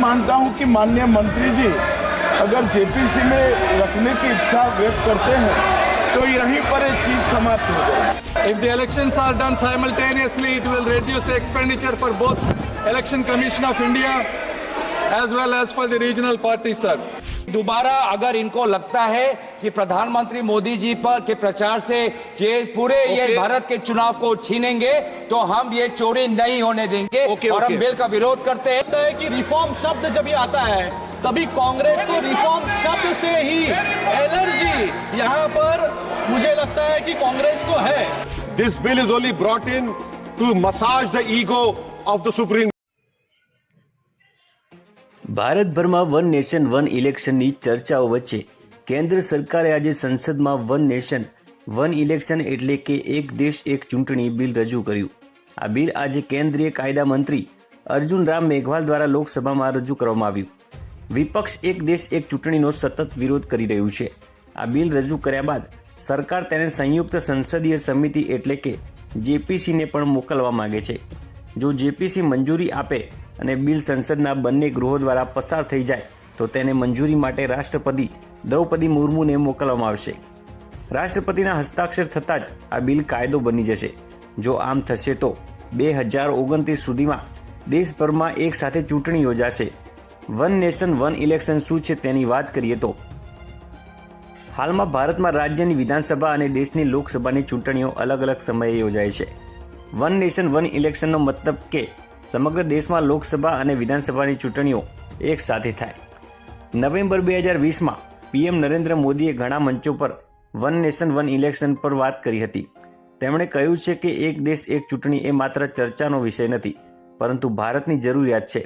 मानता हूं कि माननीय मंत्री जी अगर जेपीसी में रखने की इच्छा व्यक्त करते हैं तो यहीं पर ये चीज समाप्त हो जाए। If the elections are done simultaneously, it will reduce the expenditure for both Election Commission of India as well as for the regional parties, sir. दोबारा अगर इनको लगता है कि प्रधानमंत्री मोदी जी पर के प्रचार से ये पूरे ये भारत के चुनाव को छीनेंगे तो हम ये चोरी नहीं होने देंगे और हम बिल का विरोध करते हैं। लगता है कि रिफॉर्म शब्द जब ये आता है तभी कांग्रेस को रिफॉर्म शब्द से ही एलर्जी यहाँ पर मुझे लगता है कि कांग्रेस को है। This bill is only brought in to massage the ego of the Supreme. ભારતભરમાં વન નેશન વન ઇલેક્શનની ચર્ચાઓ વચ્ચે કેન્દ્ર સરકારે આજે સંસદમાં વન નેશન વન ઇલેક્શન એટલે કે એક દેશ એક ચૂંટણી બિલ રજૂ કર્યું। આ બિલ આજે કેન્દ્રીય કાયદા મંત્રી અર્જુન રામ મેઘવાલ દ્વારા લોકસભામાં રજૂ કરવામાં આવ્યું। વિપક્ષ એક દેશ એક ચૂંટણીનો સતત વિરોધ કરી રહ્યું છે। આ બિલ રજૂ કર્યા બાદ સરકાર તેને સંયુક્ત સંસદીય સમિતિ એટલે કે જેપીસીને પણ મોકલવા માંગે છે। જો જેપીસી મંજૂરી આપે અને બિલ સંસદના બંને ગૃહો દ્વારા પસાર થઈ જાય તો તેને મંજૂરી માટે રાષ્ટ્રપતિ દ્રૌપદી મુર્મુને મોકલવામાં આવશે। રાષ્ટ્રપતિના હસ્તાક્ષર થતાં જ આ બિલ કાયદો બની જશે। જો આમ થશે તો 2029 સુધીમાં દેશભરમાં એક સાથે ચૂંટણી યોજાશે। વન નેશન વન ઇલેક્શન શું છે તેની વાત કરીએ તો હાલમાં ભારતમાં રાજ્યની વિધાનસભા અને દેશની લોકસભાની ચૂંટણીઓ અલગ અલગ સમયે યોજાય છે। વન નેશન વન ઇલેક્શનનો મતલબ કે સમગ્ર દેશમાં લોકસભા અને વિધાનસભાની ચૂંટણીઓ એક સાથે થાય। નવેમ્બર 2020માં પીએમ નરેન્દ્ર મોદીએ ઘણા મંચો પર વન નેશન વન ઇલેક્શન પર વાત કરી હતી। તેમણે કહ્યું છે કે એક દેશ એક ચૂંટણી એ માત્ર ચર્ચાનો વિષય નથી પરંતુ ભારતની જરૂરિયાત છે।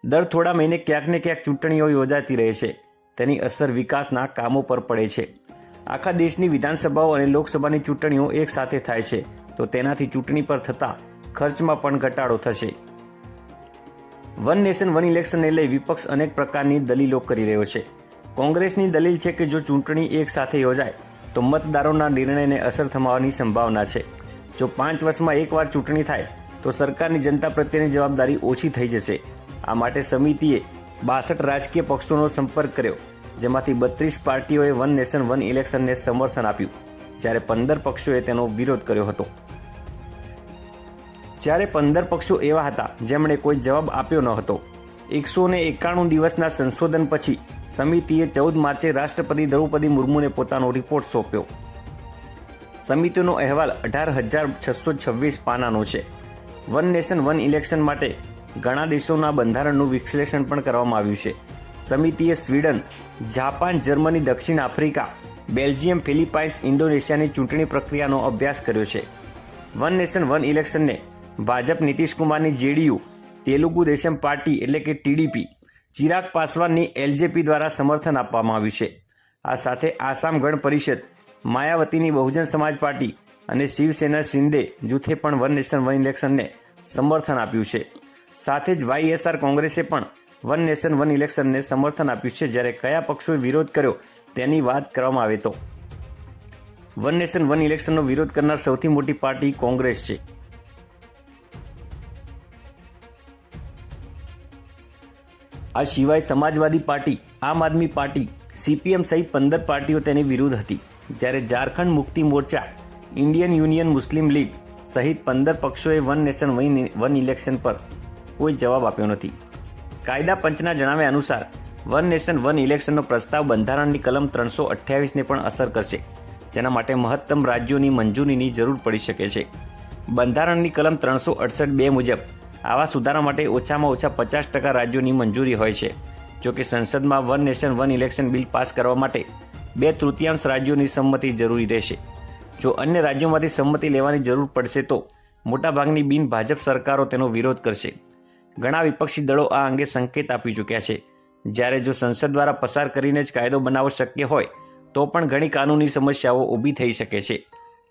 દર થોડા મહિને ક્યાંક ને ક્યાંક ચૂંટણીઓ યોજાતી રહે છે। તેની અસર વિકાસના કામો પર પડે છે। આખા દેશની વિધાનસભાઓ અને લોકસભાની ચૂંટણીઓ એક સાથે થાય છે તો તેનાથી ચૂંટણી પર થતા ખર્ચમાં પણ ઘટાડો થશે। વન નેશન વન ઇલેક્શનને લઈ વિપક્ષ અનેક પ્રકારની દલીલો કરી રહ્યો છે। કોંગ્રેસની દલીલ છે કે જો ચૂંટણી એક સાથે યોજાય તો મતદારોના નિર્ણયને અસર થવાની સંભાવના છે। જો 5 વર્ષમાં એકવાર ચૂંટણી થાય તો સરકારની જનતા પ્રત્યેની જવાબદારી ઓછી થઈ જશે। આ માટે સમિતિએ 62 રાજકીય પક્ષોનો સંપર્ક કર્યો, જેમાંથી 32 પાર્ટીઓએ વન નેશન વન ઇલેક્શનને સમર્થન આપ્યું જ્યારે 15 પક્ષોએ તેનો વિરોધ કર્યો હતો। જ્યારે 15 પક્ષો એવા હતા જેમણે કોઈ જવાબ આપ્યો ન હતો। 191 દિવસના સંશોધન પછી સમિતિએ 14 માર્ચે રાષ્ટ્રપતિ દ્રૌપદી મુર્મુને પોતાનો રિપોર્ટ સોંપ્યો। સમિતિનો અહેવાલ 18,626 પાનાનો છે। વન નેશન વન ઇલેક્શન માટે ઘણા દેશોના બંધારણનું વિશ્લેષણ પણ કરવામાં આવ્યું છે। સમિતિએ સ્વીડન, જાપાન, જર્મની, દક્ષિણ આફ્રિકા, બેલ્જિયમ, ફિલિપાઇન્સ, ઇન્ડોનેશિયાની ચૂંટણી પ્રક્રિયાનો અભ્યાસ કર્યો છે। વન નેશન વન ઇલેક્શનને ભાજપ નીતિશ કુમારની જેડીયુ, તેલુગુ દેશમ પાર્ટી એટલે કે ટીડીપી, ચિરાગ પાસવાનની એલજેપી દ્વારા સમર્થન આપવામાં આવ્યું છે। આ સાથે આસામ ગણ પરિષદ, માયાવતીની બહુજન સમાજ પાર્ટી અને શિવસેના શિંદે જૂથે પણ વન નેશન વન ઇલેક્શનને સમર્થન આપ્યું છે। સાથે જ વાયએસઆર કોંગ્રેસે પણ વન નેશન વન ઇલેક્શનને સમર્થન આપ્યું છે। જ્યારે કયા પક્ષોએ વિરોધ કર્યો તેની વાત કરવામાં આવે તો વન નેશન વન ઇલેક્શનનો વિરોધ કરનાર સૌથી મોટી પાર્ટી કોંગ્રેસ છે। આ સિવાય સમાજવાદી પાર્ટી, આમ આદમી પાર્ટી, સીપીએમ સહિત 15 પાર્ટીઓ તેની વિરુદ્ધ હતી। જ્યારે ઝારખંડ મુક્તિ મોરચા, ઇન્ડિયન યુનિયન મુસ્લિમ લીગ સહિત 15 પક્ષોએ વન નેશન વન ઇલેક્શન પર કોઈ જવાબ આપ્યો નથી। કાયદા પંચના જણાવ્યા અનુસાર વન નેશન વન ઇલેક્શનનો પ્રસ્તાવ બંધારણની કલમ 328ને પણ અસર કરશે, જેના માટે મહત્તમ રાજ્યોની મંજૂરીની જરૂર પડી શકે છે। બંધારણની કલમ 368(2) મુજબ આવા સુધારા માટે ઓછામાં ઓછા 50% રાજ્યોની મંજૂરી હોય છે। જોકે સંસદમાં one nation one election bill pass કરવા માટે 2/3 રાજ્યોની સંમતિ જરૂરી રહેશે। જો અન્ય રાજ્યોમાંથી સંમતિ લેવાની જરૂર પડશે તો મોટાભાગની બિન ભાજપ સરકારો તેનો વિરોધ કરશે। ઘણા વિપક્ષી દળો આ અંગે સંકેત આપી ચૂક્યા છે। જ્યારે જો સંસદ દ્વારા પસાર કરીને જ કાયદો બનાવવો શક્ય હોય તો પણ ઘણી કાનૂની સમસ્યાઓ ઊભી થઈ શકે છે।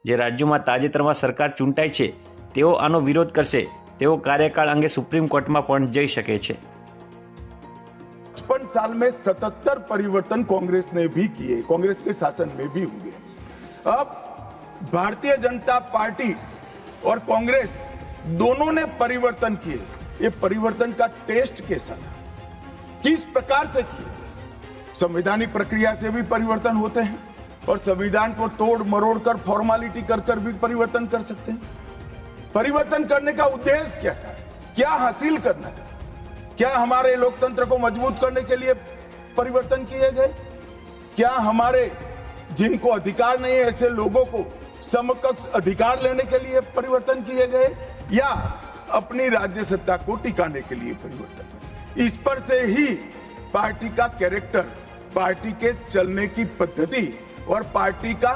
જે રાજ્યોમાં તાજેતરમાં સરકાર ચૂંટાઈ છે તેઓ આનો વિરોધ કરશે। તેઓ કાર્યકાળ અંગે સુપ્રીમ કોર્ટમાં પણ જઈ શકે છે। 55 साल में 77 परिवर्तन कांग्रेस ने भी किए, कांग्रेस के शासन में भी हुए। अब भारतीय जनता पार्टी और कांग्रेस दोनों ने परिवर्तन किए। ये परिवर्तन का टेस्ट कैसा था? किस प्रकार से किए गए। संवैधानिक प्रक्रिया से भी परिवर्तन होते हैं और संविधान को तोड़ मरोड़ कर फॉर्मेलिटी कर भी परिवर्तन कर सकते हैं। परिवर्तन करने का उद्देश्य क्या था, क्या हासिल करना था? क्या हमारे लोकतंत्र को मजबूत करने के लिए परिवर्तन किए गए? क्या हमारे जिनको अधिकार नहीं है ऐसे लोगों को समकक्ष अधिकार लेने के लिए परिवर्तन किए गए, या अपनी राज्य सत्ता को टिकाने के लिए परिवर्तन? इस पर से ही पार्टी का कैरेक्टर, पार्टी के चलने की पद्धति और पार्टी का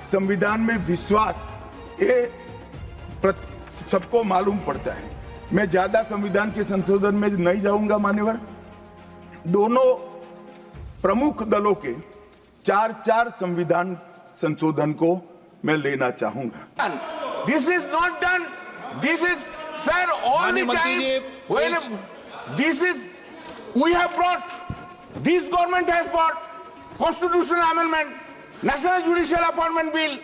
संविधान में विश्वास ये सबको मालूम पड़ता है। मैं ज्यादा संविधान के संशोधन में नहीं जाऊंगा मान्यवर। दोनों प्रमुख दलों के 4 संविधान संशोधन को मैं लेना चाहूंगा। This is not done. This is, sir, all the time. Well, this is, we have brought, this government has brought constitutional amendment, National Judicial Appointment Bill.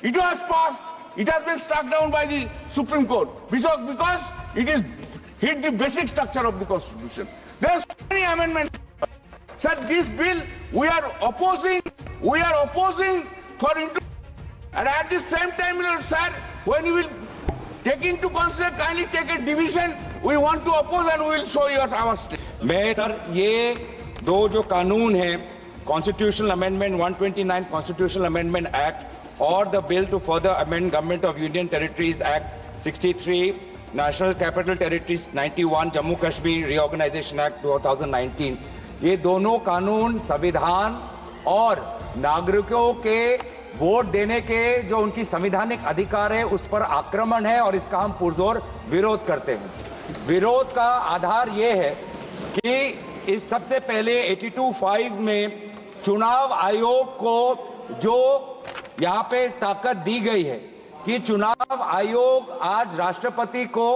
It was passed. It has been struck down by the Supreme Court because it is hit the basic structure of the Constitution. There are so many amendments. Sir, this bill we are opposing for and at the same time, sir, when you will take into consider, kindly take a division, we want to oppose and we will show you our state. मैं sir ये दो जो कानून है, constitutional amendment 129 constitutional amendment act और the bill to further amend government of union territories act 63, national capital territories 91, Jammu Kashmir reorganisation act 2019, ये दोनों कानून संविधान और नागरिकों के वोट देने के जो उनकी संवैधानिक अधिकार है उस पर आक्रमण है और इसका हम पुरजोर विरोध करते हैं। विरोध का आधार ये है कि इस सबसे पहले 82(5) में चुनाव आयोग को जो यहां पे ताकत दी गई है कि चुनाव आयोग आज राष्ट्रपति को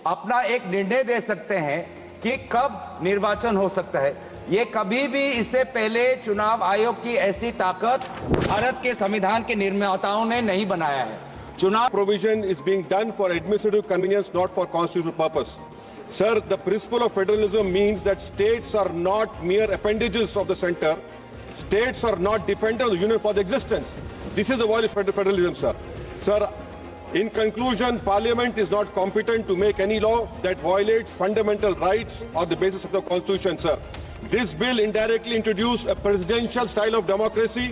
अपना एक निर्णय दे सकते हैं कि कब निर्वाचन हो सकता है। ये कभी भी इससे पहले चुनाव आयोग की ऐसी ताकत भारत के संविधान के निर्माताओं ने नहीं बनाया है। चुनाव Provision is being done for administrative convenience, not for constitutional purpose. Sir, the principle of federalism means that states are not mere appendages of the center. States are not dependent on the union for the existence. This is the voice of federalism, sir. Sir, in conclusion, Parliament is not competent to make any law that violates fundamental rights or the basis of the Constitution, sir. This bill indirectly introduced a presidential style of democracy.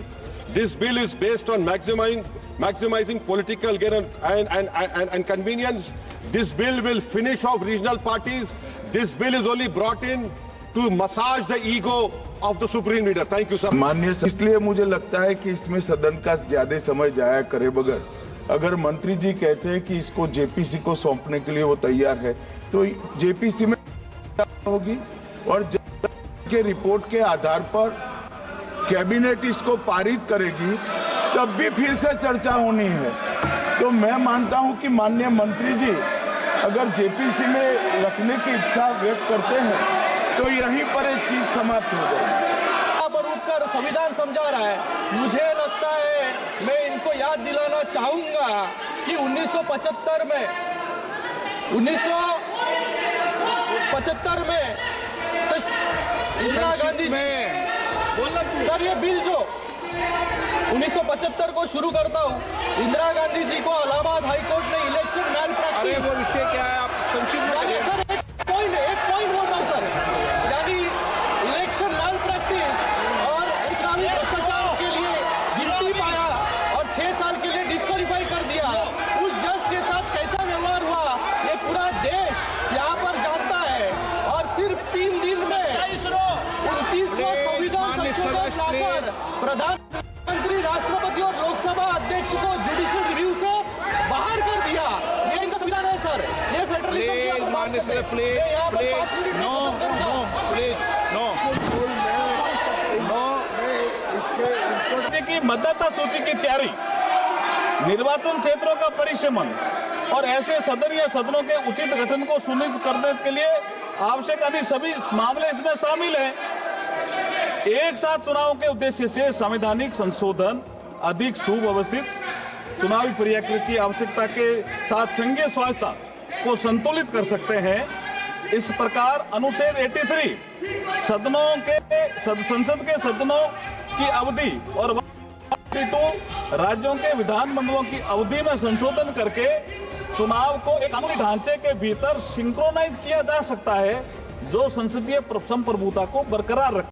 This bill is based on maximizing political gain and convenience. This bill will finish off regional parties. This bill is only brought in to massage the ego of the supreme leader. Thank you, sir. माननीय sir, इसलिए मुझे लगता है कि इसमें सदन का ज्यादा समय जाया करे बगैर अगर मंत्री जी कहते हैं कि इसको जेपीसी को सौंपने के लिए वो तैयार है तो जेपीसी में होगी और के रिपोर्ट के आधार पर कैबिनेट इसको पारित करेगी तब भी फिर से चर्चा होनी है। तो मैं मानता हूं कि माननीय मंत्री जी अगर जेपीसी में रखने की इच्छा व्यक्त करते हैं तो यहीं पर एक चीज समाप्त हो जाएगी। यहाँ पर उठकर संविधान समझा रहा है। मुझे लगता है मैं इनको याद दिलाना चाहूंगा कि 1975 में इंदिरा गांधी सर ये बिल जो 1975 को शुरू करता हूं, इंदिरा गांधी जी को इलाहाबाद हाईकोर्ट ने इलेक्शन मैल प्रैक्टिस। अरे वो विषय क्या है, आप संक्षिप्त में करिए। सर एक पॉइंट बोल रहा हूं सर, यानी इलेक्शन मैल प्रैक्टिस और इस्लामी भ्रष्टाचार के लिए गिनती पाया और 6 साल के लिए डिस्क्वालीफाई कर दिया। उस जज के साथ कैसा व्यवहार हुआ ये पूरा देश यहाँ पर जानता है और सिर्फ 3 दिन में 29वां संविधान संशोधन लाकर प्रधानमंत्री, राष्ट्रपति और लोकसभा अध्यक्ष को जुडिशियल रिव्यू से बाहर कर दिया। ये इनका संविधान है सर, ये फेडरलिज्म माननीय सर, की मतदाता सूची की तैयारी, निर्वाचन क्षेत्रों का परिसीमन और ऐसे सदन या सदनों के उचित गठन को सुनिश्चित करने के लिए आवश्यक अभी सभी मामले इसमें शामिल हैं। एक साथ चुनाव के उद्देश्य से संवैधानिक संशोधन अधिक सुव्यवस्थित चुनावी प्रक्रिया की आवश्यकता के साथ संघीय स्वायत्तता को संतुलित कर सकते हैं। इस प्रकार अनुच्छेद 83 सदनों के संसद के सदनों की अवधि और 142 राज्यों के विधानमंडलों की अवधि में संशोधन करके चुनाव को एक कानूनी ढांचे के भीतर सिंक्रोनाइज किया जा सकता है जो संसदीय संप्रभुता को बरकरार रखता है।